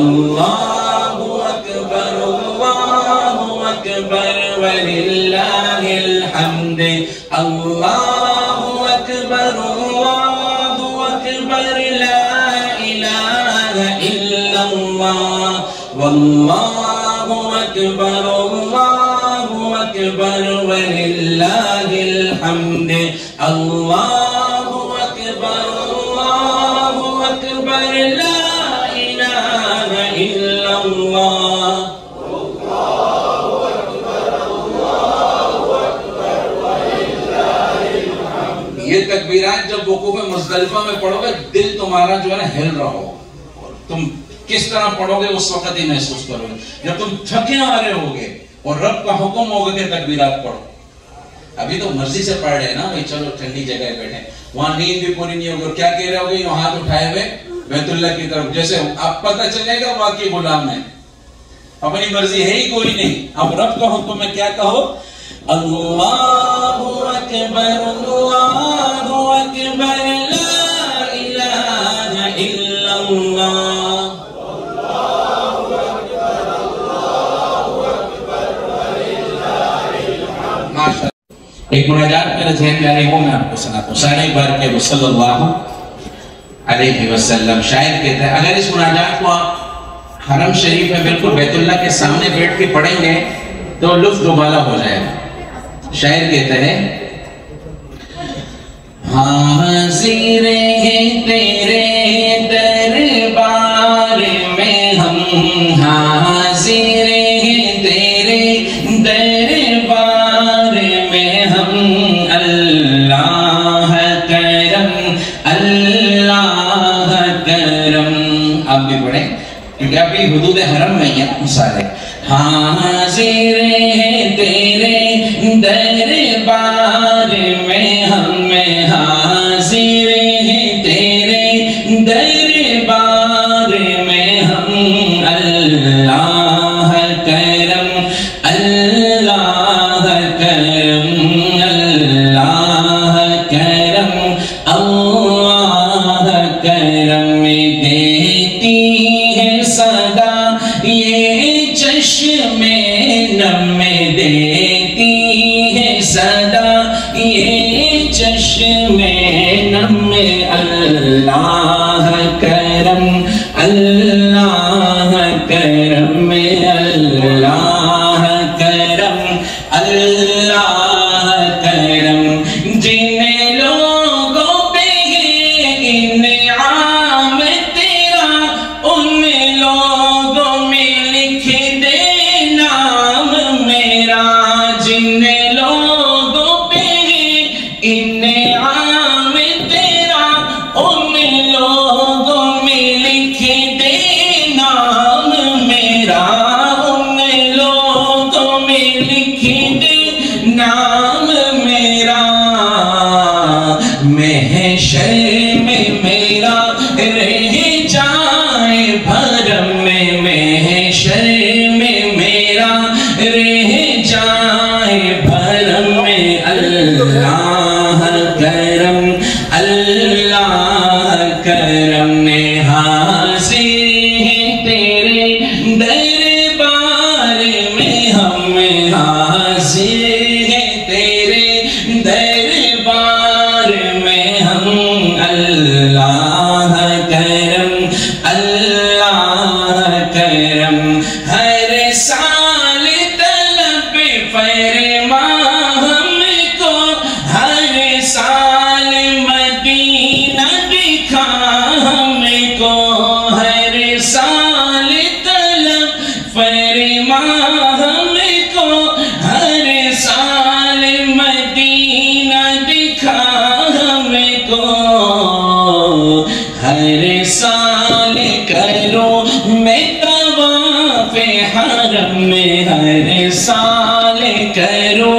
اللہ اکبر وللہ الحمد اللہ اکبر لا الہ الا اللہ واللہ اکبر وللہ الحمد اللہ اکبر لا الہ الا اللہ یہ تکبیرات جب وقوف مزدلفہ میں پڑھو گے دل تمہارا جو ہے نا ہل رہا ہو، تم کس طرح پڑھو گے اس وقت ہی محسوس کرو گے جب تم تھکے آ رہے ہوگے اور رب کا حکم ہوگا کہ تکبیرات پڑھو. ابھی تو مرضی سے پڑھ رہے ہیں نا بھائی، چلو ٹھنڈی جگہ بیٹھے، وہاں نیند بھی پوری نہیں ہوگی اور کیا کہہ رہے ہوگے یوں ہاتھ اٹھائے ہوئے بیت اللہ کی طرف، جیسے اب پتہ چلے گا واقعی غلام ہے، اپنی مرضی ہے ہی کوئی نہیں. اب رب کا حکم ہے، کیا کہو؟ اللہ اکبر لا الہ الا اللہ. ایک مناجات میرے ذہن میں آئی وہ میں آپ کو سناتا ہوں. سارے بار کے صلی اللہ علیہ وسلم شاعر کہتا ہے اگر اس مناجات کو آپ حرم شریف میں بالکل بیت اللہ کے سامنے بیٹھ کے پڑھیں گے تو لطف دوبالا ہو جائے گا. شاعر کہتا ہے حاضر ہیں تیرے دربار میں ہم، حاضر ہیں تیرے دربار میں ہم، اللہ کرم اللہ کرم. آپ بھی پڑھیں کیونکہ آپ بھی حدود حرم میں ہیں سارے. حاضر ہیں تیرے دربار میں ہم، حاضر ہیں تیرے دربار میں ہم، اللہ کرم اللہ کرم اللہ کرم اللہ کرم. دیتی ہے صدا یہ چشم نم، دیتی ہے صدا یہ چشم نم، اللہ کرم اللہ کرم اللہ کرم اللہ کرم. جن لوگوں پہ ہے انعام تیرا ان لوگوں میں لکھ دے نام میرا. جن لوگوں پہ ہے انعام تیرا ان لوگوں میں لکھ دے نام میرا، ان لوگوں میں لکھ دے نام میرا. محشر میں میرا رہ جائے بھرم میں، محشر میں میرا رہ جائے بھرم میں، اللہ کرم اللہ کرم. حاضر ہیں تیرے دربار میں ہم، حاضر ہیں تیرے دربار میں ہم، اللہ کرم اللہ کرم. ہر سال طلب فرما ہم کو، ہر سال مدینہ دکھا ہم کو، ہر سال طلب فرما ہم کو، ہر سال مدینہ دکھا ہم کو. ہر سال کرو میں طواف حرم میں، ہر سال کرو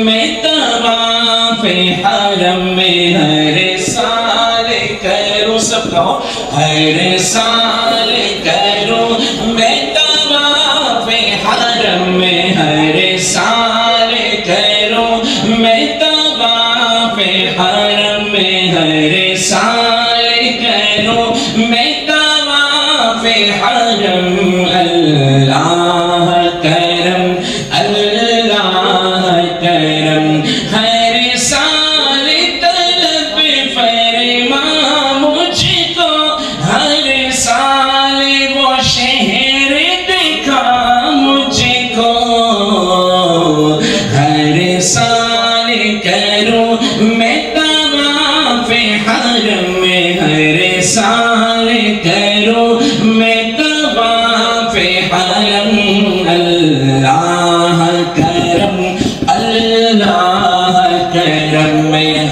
میں طواف حرم میں، ہر سال کرو سب کہو ہر سال کرو میں طواف حرم میں، ہر سال کرو میں طواف حرم میں، ہر سال کرو میں طواف حرم